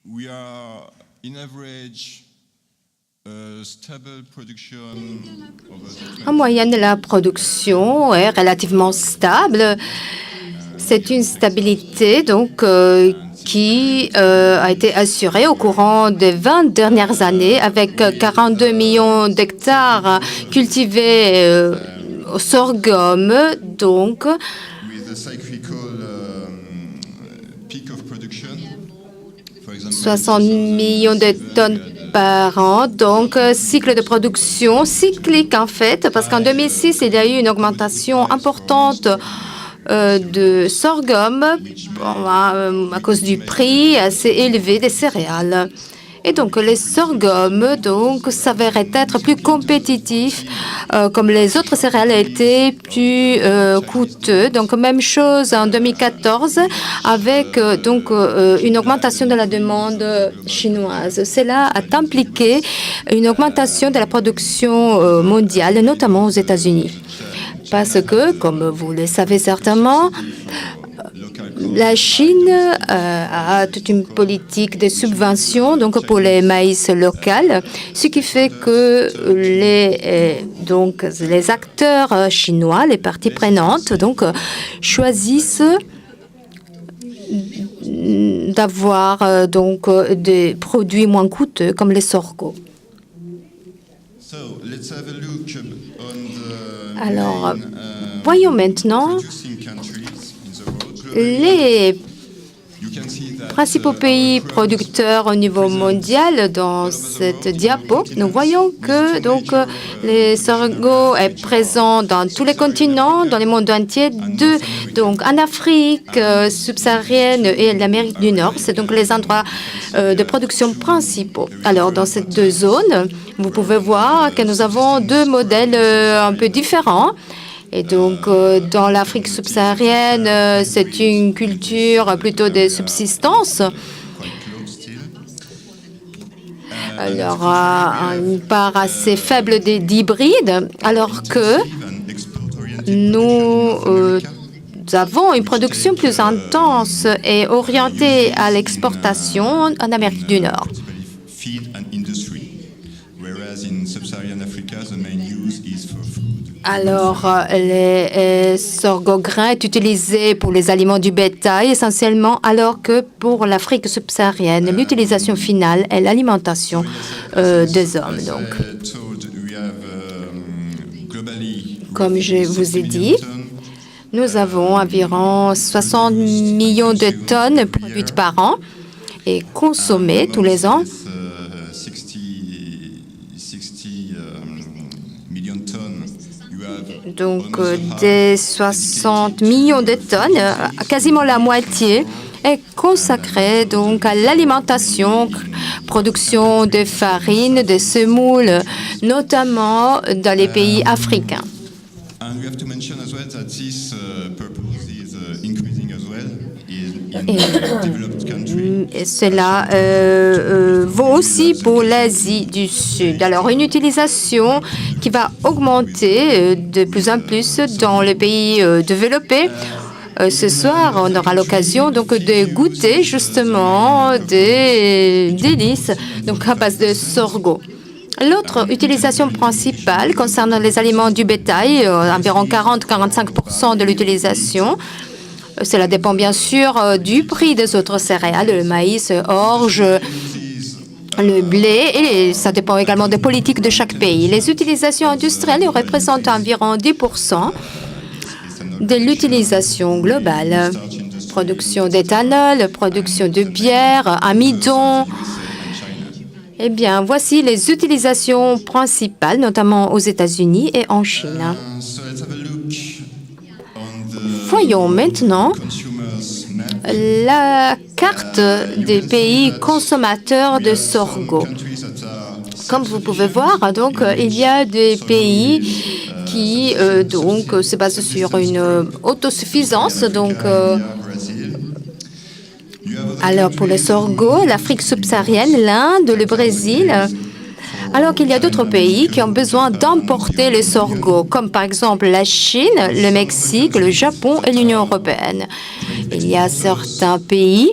We are, in average, stable production En moyenne, la production est relativement stable. C'est une stabilité donc, qui a été assurée au courant des 20 dernières années avec 42 millions d'hectares cultivés au sorghum. Donc, with a cyclical peak of production. For example, 60 millions de tonnes par an, donc cycle de production cyclique en fait, parce qu'en 2006, il y a eu une augmentation importante de sorghum à cause du prix assez élevé des céréales. Et donc, les sorghums s'avéraient être plus compétitifs, comme les autres céréales étaient plus coûteux. Donc, même chose en 2014, avec une augmentation de la demande chinoise. Cela a impliqué une augmentation de la production mondiale, notamment aux États-Unis. Parce que, comme vous le savez certainement, la Chine a toute une politique de subvention donc pour les maïs locaux, ce qui fait que les acteurs chinois, les parties prenantes, choisissent d'avoir des produits moins coûteux comme les sorgho. Alors, voyons maintenant les principaux pays producteurs au niveau mondial dans cette diapo. Nous voyons que le sorgho est présent dans tous les continents, dans le monde entier, donc en Afrique subsaharienne et l'Amérique du Nord. C'est donc les endroits de production principaux. Alors, dans ces deux zones, vous pouvez voir que nous avons deux modèles un peu différents. Et donc, dans l'Afrique subsaharienne, c'est une culture plutôt de subsistance. Alors, une part assez faible d'hybrides, alors que nous avons une production plus intense et orientée à l'exportation en Amérique du Nord. Alors, les sorgho-grains est utilisé pour les aliments du bétail essentiellement, alors que pour l'Afrique subsaharienne, l'utilisation finale est l'alimentation des hommes. Donc, comme je vous ai dit, nous avons environ 60 millions de tonnes produites par an et consommées tous les ans. Donc, des 60 millions de tonnes, quasiment la moitié, est consacrée donc à l'alimentation, production de farine, de semoule, notamment dans les pays africains. Et cela vaut aussi pour l'Asie du Sud. Alors, une utilisation qui va augmenter de plus en plus dans les pays développés. Ce soir, on aura l'occasion donc de goûter justement des délices donc à base de sorgho. L'autre utilisation principale concernant les aliments du bétail, environ 40-45% de l'utilisation. Cela dépend bien sûr du prix des autres céréales, le maïs, orge, le blé, et ça dépend également des politiques de chaque pays. Les utilisations industrielles représentent environ 10% de l'utilisation globale. Production d'éthanol, production de bière, amidon. Eh bien, voici les utilisations principales, notamment aux États-Unis et en Chine. Voyons maintenant la carte des pays consommateurs de sorgho. Comme vous pouvez voir, donc, il y a des pays qui se basent sur une autosuffisance. Donc, alors pour le sorgho, l'Afrique subsaharienne, l'Inde, le Brésil. Alors qu'il y a d'autres pays qui ont besoin d'importer le sorgho, comme par exemple la Chine, le Mexique, le Japon et l'Union européenne. Il y a certains pays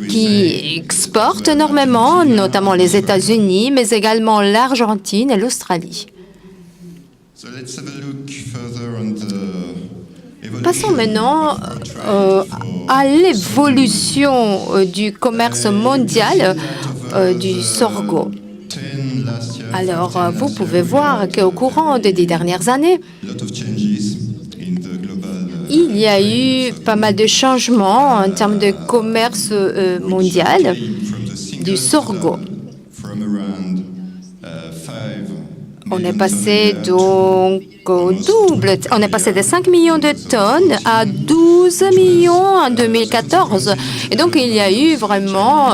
qui exportent énormément, notamment les États-Unis, mais également l'Argentine et l'Australie. So let's have a look further on the Passons evolution maintenant of our trade à l'évolution du commerce mondial du sorgho. 10 last year. Alors, vous pouvez voir qu'au courant des 10 dernières années, A lot of changes in the global il y a eu pas mal de changements en termes de commerce mondial from the single du sorgho. from around 5 On est passé donc au double. On est passé de 5 millions de tonnes à 12 millions en 2014. Et donc, il y a eu vraiment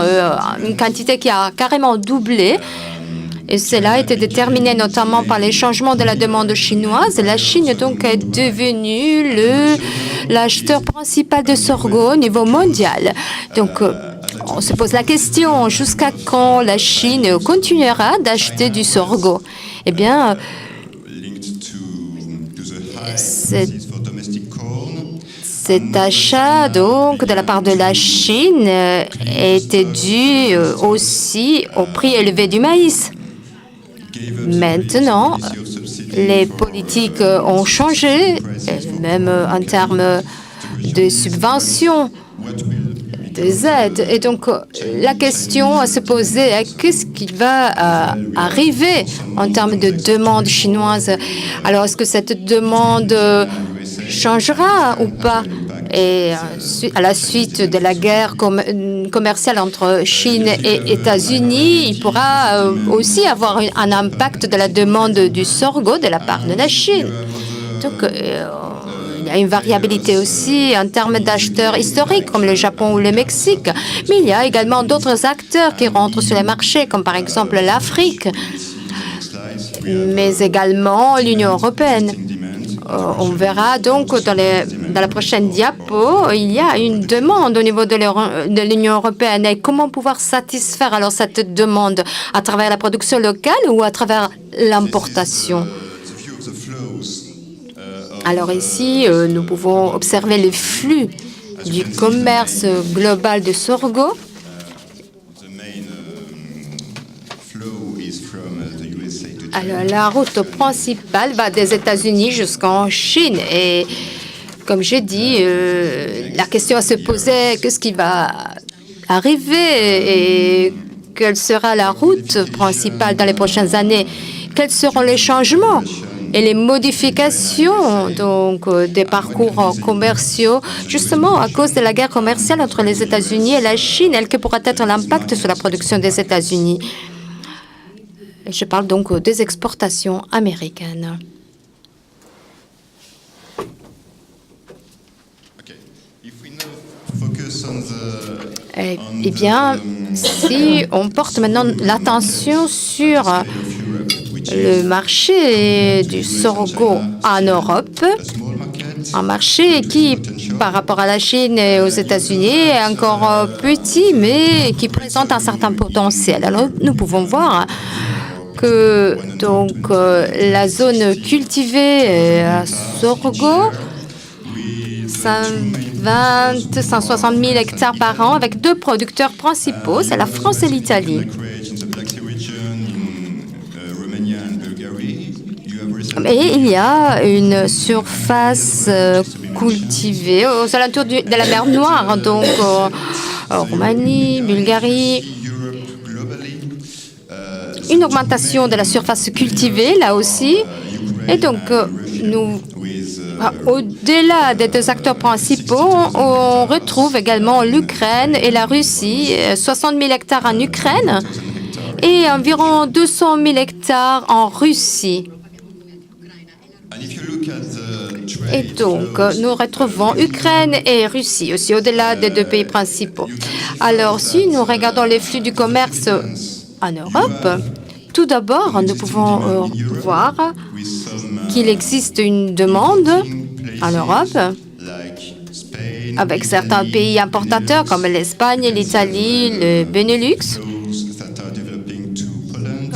une quantité qui a carrément doublé. Et cela a été déterminé notamment par les changements de la demande chinoise. La Chine donc est devenue l'acheteur principal de sorgho au niveau mondial. Donc, on se pose la question, jusqu'à quand la Chine continuera d'acheter du sorgho? Eh bien, linked to the high C'est- prices for domestic corn. cet achat donc de la part de la Chine était dû aussi au prix élevé du maïs. Maintenant, les politiques ont changé, même en termes de subventions, des aides. Et donc, la question à se poser est qu'est-ce qui va arriver en termes de demande chinoise? Alors, est-ce que cette demande changera ou pas? Et à la suite de la guerre commerciale entre Chine et États-Unis, il pourra aussi avoir un impact de la demande du sorgho de la part de la Chine. Donc, il y a une variabilité aussi en termes d'acheteurs historiques, comme le Japon ou le Mexique. Mais il y a également d'autres acteurs qui rentrent sur les marchés, comme par exemple l'Afrique, mais également l'Union européenne. On verra donc dans la prochaine diapo, il y a une demande au niveau de l'Union européenne. Et comment pouvoir satisfaire alors cette demande? À travers la production locale ou à travers l'importation? Alors ici, nous pouvons observer les flux du commerce global de sorgho. The main flow is from the USA to China. Alors, la route principale va des États-Unis jusqu'en Chine. Et comme j'ai dit, la question à se poser, qu'est-ce qui va arriver et quelle sera la route principale dans les prochaines années? Quels seront les changements et les modifications donc, des parcours commerciaux, justement à cause de la guerre commerciale entre les États-Unis et la Chine, et quel pourra être l'impact sur la production des États-Unis? Je parle donc des exportations américaines. Okay. If we now focus on Eh bien, si on porte maintenant l'attention sur le marché du sorgho en Europe, un marché qui, par rapport à la Chine et aux États-Unis, est encore petit, mais qui présente un certain potentiel. Alors, nous pouvons voir que donc, la zone cultivée à sorgho, 160 000 hectares par an, avec deux producteurs principaux, c'est la France et l'Italie. Et il y a une surface cultivée aux alentours de la mer Noire, donc en Roumanie, Bulgarie. Une augmentation de la surface cultivée, là aussi. Et donc, au-delà des deux acteurs principaux, on retrouve également l'Ukraine et la Russie, 60 000 hectares en Ukraine et environ 200 000 hectares en Russie. Et donc, nous retrouvons Ukraine et Russie aussi, au-delà des deux pays principaux. Alors, si nous regardons les flux du commerce en Europe, tout d'abord, nous pouvons voir qu'il existe une demande en Europe avec certains pays importateurs comme l'Espagne, l'Italie, le Benelux.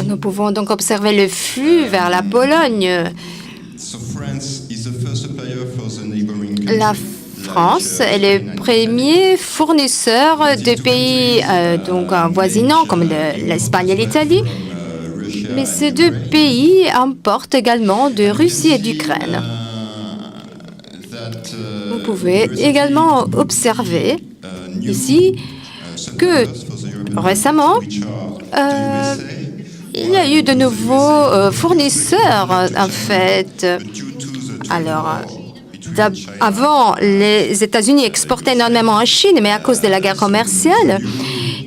Nous pouvons donc observer le flux vers la Pologne. La France est le premier fournisseur de pays voisinants comme l'Espagne et l'Italie. Mais ces deux pays importent également de Russie et d'Ukraine. Vous pouvez également observer ici que récemment, il y a eu de nouveaux fournisseurs, en fait. Alors, avant, les États-Unis exportaient énormément en Chine, mais à cause de la guerre commerciale,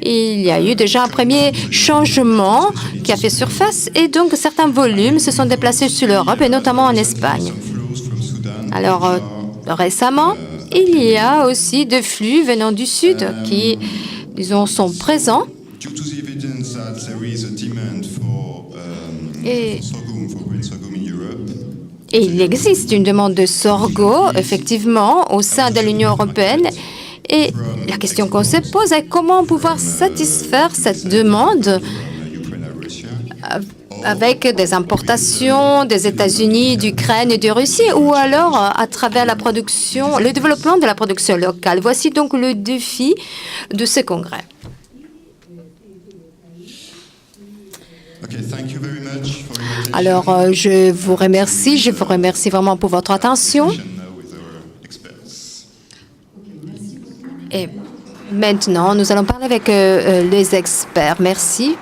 il y a eu déjà un premier changement qui a fait surface et donc certains volumes se sont déplacés sur l'Europe et notamment en Espagne. Alors, récemment, il y a aussi des flux venant du Sud qui, disons, sont présents. Et il existe une demande de sorgho, effectivement, au sein de l'Union européenne. Et la question qu'on se pose est comment pouvoir satisfaire cette demande avec des importations des États-Unis, d'Ukraine et de Russie, ou alors à travers la production, le développement de la production locale. Voici donc le défi de ce congrès. Alors, je vous remercie vraiment pour votre attention. Et maintenant, nous allons parler avec les experts. Merci.